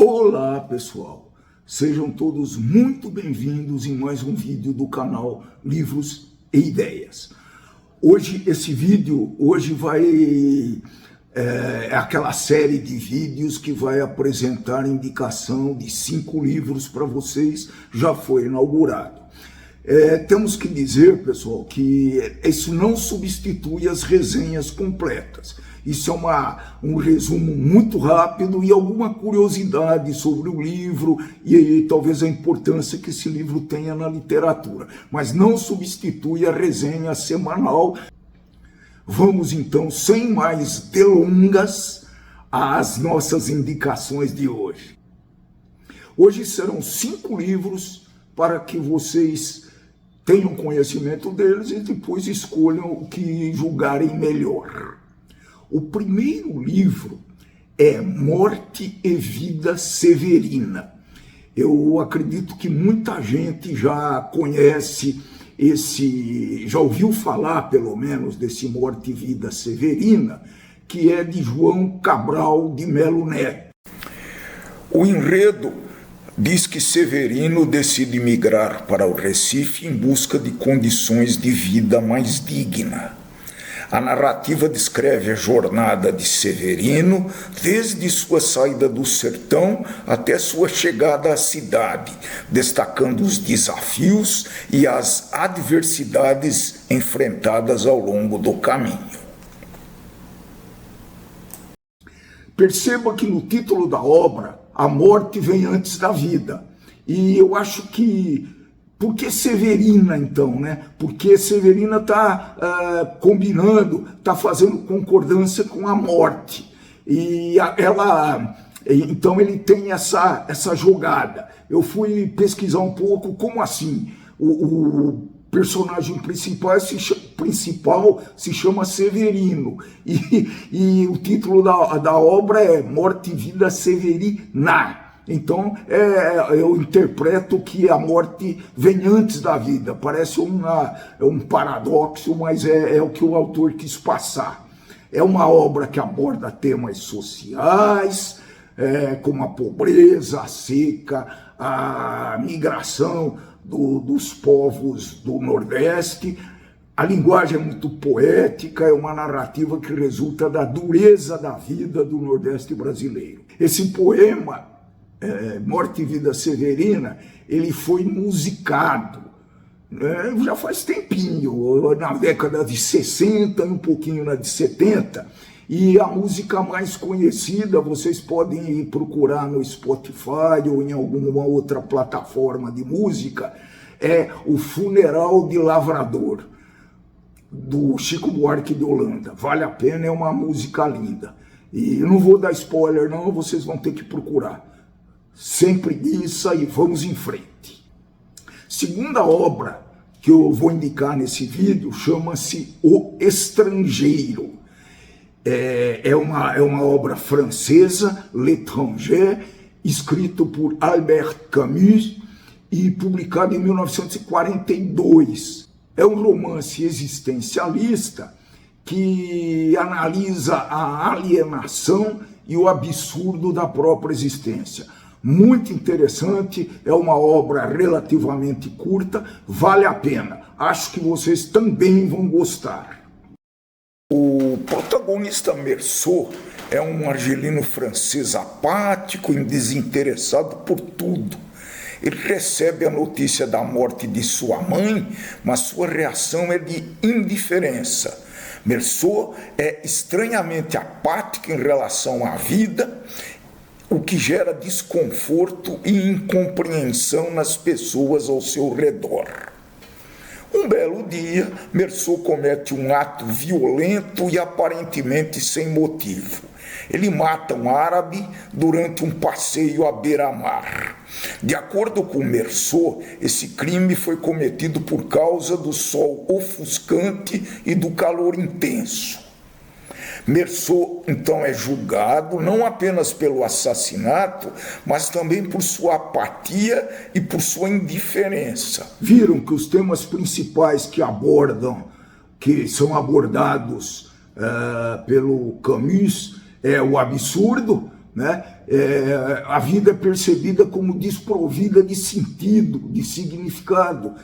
Olá pessoal, sejam todos muito bem-vindos em mais um vídeo do canal Livros e Ideias. Esse vídeo é aquela série de vídeos que vai apresentar indicação de 5 livros para vocês, já foi inaugurado. Temos que dizer, pessoal, que isso não substitui as resenhas completas. Isso é um resumo muito rápido e alguma curiosidade sobre o livro e talvez a importância que esse livro tenha na literatura. Mas não substitui a resenha semanal. Vamos então, sem mais delongas, às nossas indicações de hoje. Hoje serão 5 livros para que vocês tenham conhecimento deles e depois escolham o que julgarem melhor. O primeiro livro é Morte e Vida Severina. Eu acredito que muita gente já conhece já ouviu falar pelo menos desse Morte e Vida Severina, que é de João Cabral de Melo Neto. O enredo diz que Severino decide migrar para o Recife em busca de condições de vida mais digna. A narrativa descreve a jornada de Severino desde sua saída do sertão até sua chegada à cidade, destacando os desafios e as adversidades enfrentadas ao longo do caminho. Perceba que no título da obra, a morte vem antes da vida. E eu acho que... Por que Severina, então, né? Porque Severina está combinando, está fazendo concordância com a morte. Então ele tem essa jogada. Eu fui pesquisar um pouco como assim. O personagem principal se chama Severino. E o título da obra é Morte e Vida Severina. Então, eu interpreto que a morte vem antes da vida. Parece um paradoxo, mas é o que o autor quis passar. É uma obra que aborda temas sociais, como a pobreza, a seca, a migração dos povos do Nordeste. A linguagem é muito poética, é uma narrativa que resulta da dureza da vida do Nordeste brasileiro. Esse poema, Morte e Vida Severina, ele foi musicado, já faz tempinho, na década de 60 e um pouquinho na de 70, e a música mais conhecida, vocês podem procurar no Spotify ou em alguma outra plataforma de música, é O Funeral de Lavrador, do Chico Buarque de Holanda. Vale a pena, é uma música linda. E eu não vou dar spoiler não, vocês vão ter que procurar. Sem preguiça e vamos em frente. Segunda obra que eu vou indicar nesse vídeo chama-se O Estrangeiro. É uma obra francesa, L'Étranger, escrito por Albert Camus e publicado em 1942. É um romance existencialista que analisa a alienação e o absurdo da própria existência. Muito interessante, é uma obra relativamente curta, vale a pena. Acho que vocês também vão gostar. O protagonista Meursault é um argelino francês apático e desinteressado por tudo. Ele recebe a notícia da morte de sua mãe, mas sua reação é de indiferença. Meursault é estranhamente apático em relação à vida, o que gera desconforto e incompreensão nas pessoas ao seu redor. Um belo dia, Meursault comete um ato violento e aparentemente sem motivo. Ele mata um árabe durante um passeio à beira-mar. De acordo com Meursault, esse crime foi cometido por causa do sol ofuscante e do calor intenso. Meursault, então, é julgado não apenas pelo assassinato, mas também por sua apatia e por sua indiferença. Viram que os temas principais que são abordados pelo Camus, é o absurdo, né? A vida é percebida como desprovida de sentido, de significado.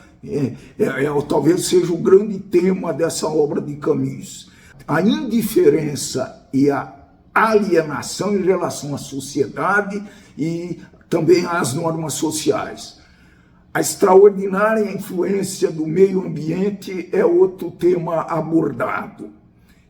Talvez seja o grande tema dessa obra de Camus. A indiferença e a alienação em relação à sociedade e também às normas sociais. A extraordinária influência do meio ambiente é outro tema abordado,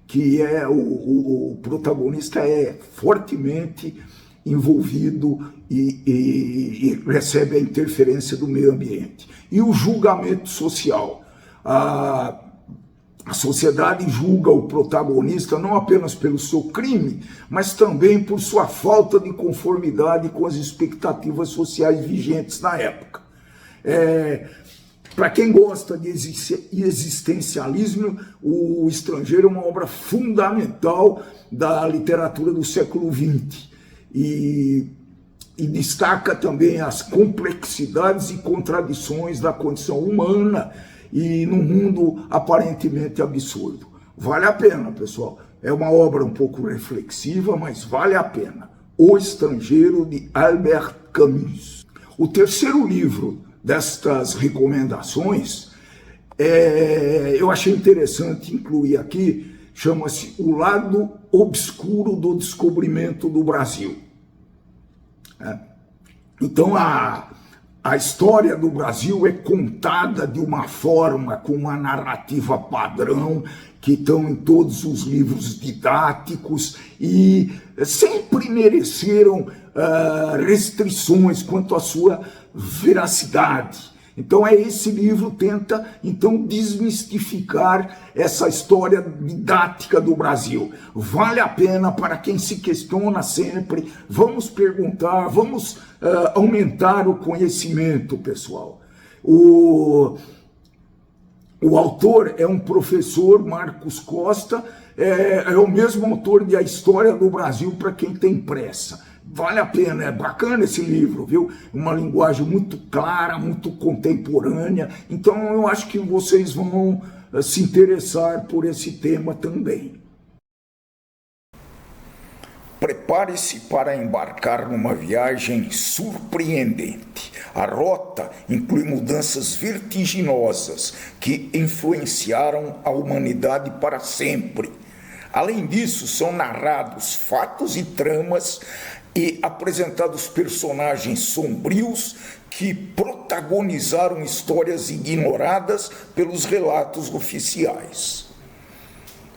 que o protagonista é fortemente envolvido e recebe a interferência do meio ambiente. E o julgamento social. A sociedade julga o protagonista não apenas pelo seu crime, mas também por sua falta de conformidade com as expectativas sociais vigentes na época. Para quem gosta de existencialismo, O Estrangeiro é uma obra fundamental da literatura do século XX e destaca também as complexidades e contradições da condição humana e num mundo aparentemente absurdo. Vale a pena, pessoal. É uma obra um pouco reflexiva, mas vale a pena. O Estrangeiro, de Albert Camus. O terceiro livro destas recomendações, eu achei interessante incluir aqui, chama-se O Lado Obscuro do Descobrimento do Brasil. Então, a história do Brasil é contada de uma forma, com uma narrativa padrão, que estão em todos os livros didáticos e sempre mereceram restrições quanto à sua veracidade. Então esse livro tenta então desmistificar essa história didática do Brasil. Vale a pena para quem se questiona sempre. Vamos perguntar, vamos aumentar o conhecimento, pessoal. O autor é um professor, Marcos Costa, é o mesmo autor de A História do Brasil para quem tem pressa. Vale a pena, é bacana esse livro, viu? Uma linguagem muito clara, muito contemporânea. Então eu acho que vocês vão se interessar por esse tema também. Prepare-se para embarcar numa viagem surpreendente. A rota inclui mudanças vertiginosas que influenciaram a humanidade para sempre. Além disso, são narrados fatos e tramas e apresentados personagens sombrios que protagonizaram histórias ignoradas pelos relatos oficiais.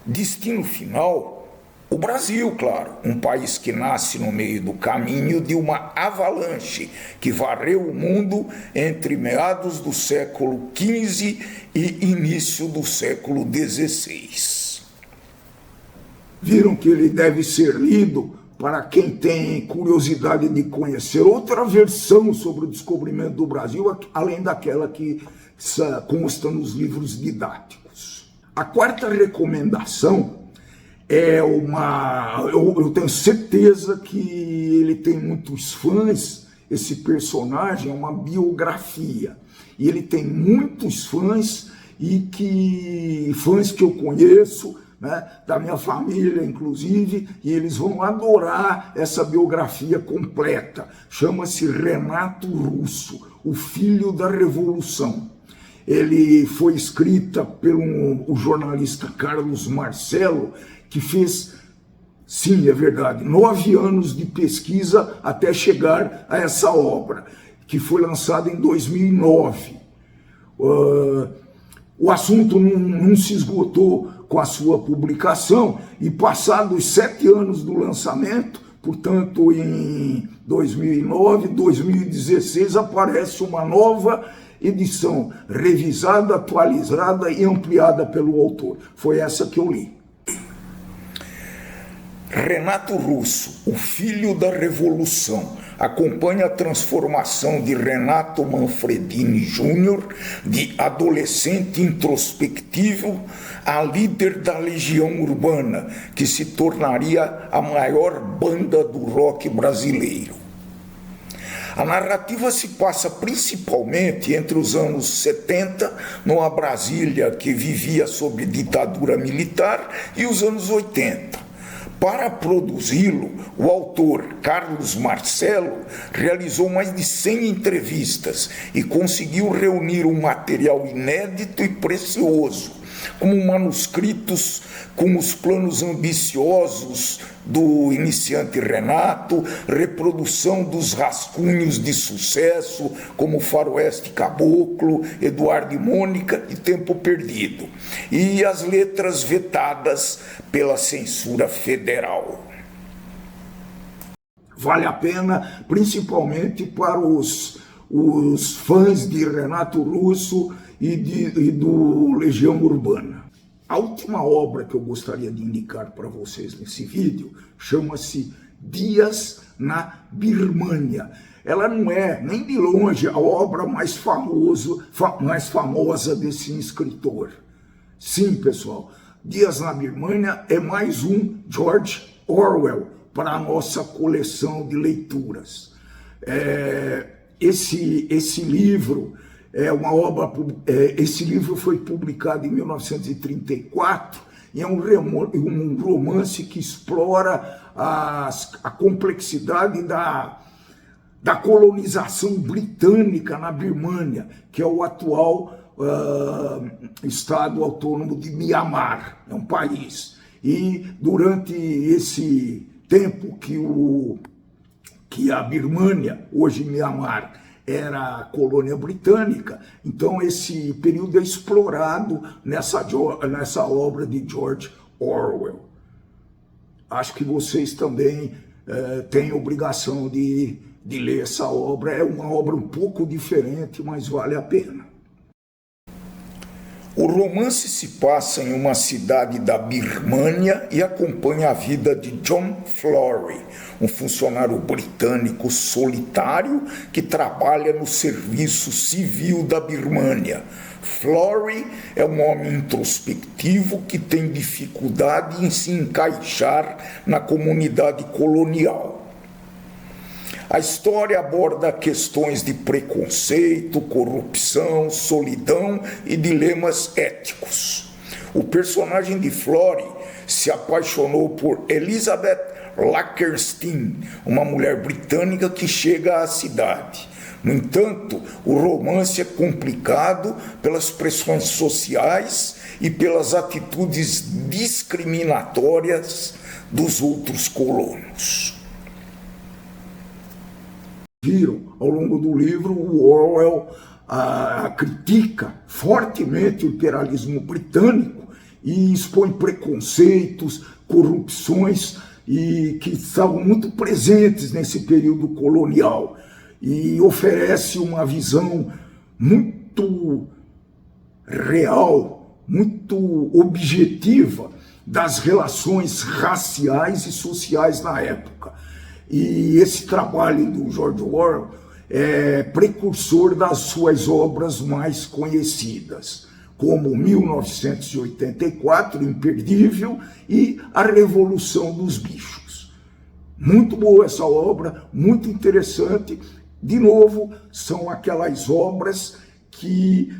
Destino final: o Brasil, claro, um país que nasce no meio do caminho de uma avalanche que varreu o mundo entre meados do século XV e início do século XVI. Viram que ele deve ser lido para quem tem curiosidade de conhecer outra versão sobre o descobrimento do Brasil, além daquela que consta nos livros didáticos. A quarta recomendação é eu tenho certeza que ele tem muitos fãs. Esse personagem é uma biografia e ele tem muitos fãs fãs que eu conheço, né, da minha família inclusive, e eles vão adorar essa biografia completa. Chama-se Renato Russo, o Filho da Revolução. Ele foi escrita pelo jornalista Carlos Marcelo, que fez, sim, é verdade, 9 anos de pesquisa até chegar a essa obra, que foi lançada em 2009. O assunto não se esgotou com a sua publicação, e passados 7 anos do lançamento, portanto em 2009, 2016, aparece uma nova edição, revisada, atualizada e ampliada pelo autor. Foi essa que eu li. Renato Russo, o Filho da Revolução, acompanha a transformação de Renato Manfredini Júnior, de adolescente introspectivo a líder da Legião Urbana, que se tornaria a maior banda do rock brasileiro. A narrativa se passa principalmente entre os anos 70, numa Brasília que vivia sob ditadura militar, e os anos 80. Para produzi-lo, o autor Carlos Marcelo realizou mais de 100 entrevistas e conseguiu reunir um material inédito e precioso, como manuscritos com os planos ambiciosos do iniciante Renato, reprodução dos rascunhos de sucesso, como Faroeste Caboclo, Eduardo e Mônica e Tempo Perdido, e as letras vetadas pela censura federal. Vale a pena, principalmente para os fãs de Renato Russo e do Legião Urbana. A última obra que eu gostaria de indicar para vocês nesse vídeo chama-se Dias na Birmânia. Ela não é, nem de longe, a obra mais famosa desse escritor. Sim, pessoal, Dias na Birmânia é mais um George Orwell para a nossa coleção de leituras. Esse livro é uma obra. Esse livro foi publicado em 1934 e é um romance que explora a complexidade da colonização britânica na Birmânia, que é o atual Estado Autônomo de Mianmar, é um país. E durante esse tempo que a Birmânia, hoje Mianmar, era colônia britânica, então esse período é explorado nessa obra de George Orwell. Acho que vocês também têm obrigação de ler essa obra. É uma obra um pouco diferente, mas vale a pena. O romance se passa em uma cidade da Birmânia e acompanha a vida de John Flory, um funcionário britânico solitário que trabalha no serviço civil da Birmânia. Flory é um homem introspectivo que tem dificuldade em se encaixar na comunidade colonial. A história aborda questões de preconceito, corrupção, solidão e dilemas éticos. O personagem de Flory se apaixonou por Elizabeth Lackerstein, uma mulher britânica que chega à cidade. No entanto, o romance é complicado pelas pressões sociais e pelas atitudes discriminatórias dos outros colonos. Viram, ao longo do livro, o Orwell critica fortemente o imperialismo britânico e expõe preconceitos, corrupções e que estavam muito presentes nesse período colonial, e oferece uma visão muito real, muito objetiva das relações raciais e sociais na época. E esse trabalho do George Orwell é precursor das suas obras mais conhecidas, como 1984, Imperdível, e A Revolução dos Bichos. Muito boa essa obra, muito interessante. De novo, são aquelas obras que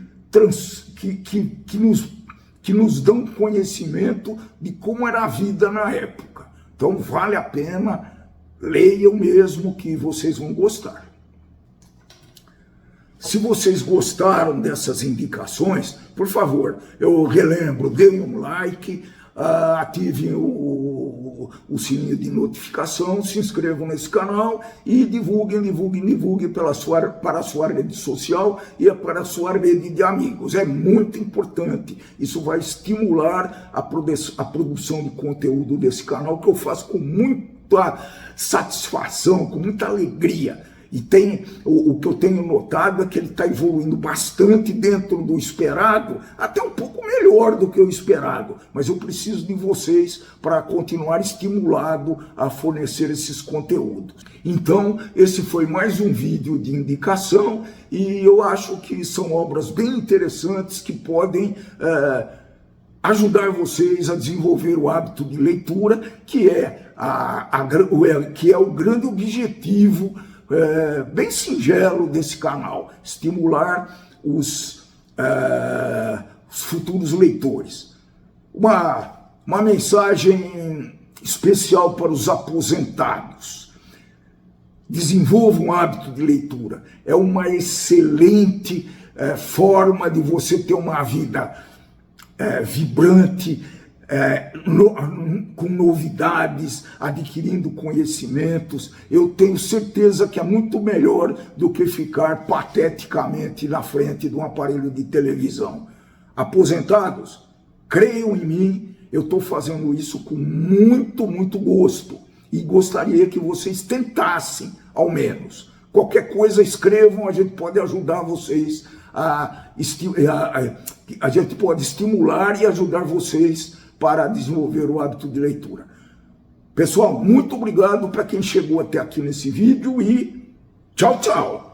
nos dão conhecimento de como era a vida na época. Então vale a pena. Leiam mesmo, que vocês vão gostar. Se vocês gostaram dessas indicações, por favor, eu relembro, deem um like, ativem o sininho de notificação, se inscrevam nesse canal e divulguem para a sua rede social e para a sua rede de amigos. É muito importante. Isso vai estimular a produção de conteúdo desse canal, que eu faço com muita satisfação, com muita alegria. E o que eu tenho notado é que ele está evoluindo bastante dentro do esperado, até um pouco melhor do que o esperado, mas eu preciso de vocês para continuar estimulado a fornecer esses conteúdos. Então, esse foi mais um vídeo de indicação, e eu acho que são obras bem interessantes que podem ajudar vocês a desenvolver o hábito de leitura, que é o grande objetivo bem singelo desse canal: estimular os futuros leitores. Uma mensagem especial para os aposentados. Desenvolva um hábito de leitura. É uma excelente forma de você ter uma vida vibrante, com novidades, adquirindo conhecimentos. Eu tenho certeza que é muito melhor do que ficar pateticamente na frente de um aparelho de televisão. Aposentados, creiam em mim, eu estou fazendo isso com muito, muito gosto e gostaria que vocês tentassem, ao menos. Qualquer coisa escrevam, a gente pode ajudar vocês, a gente pode estimular e ajudar vocês para desenvolver o hábito de leitura. Pessoal, muito obrigado para quem chegou até aqui nesse vídeo e tchau, tchau!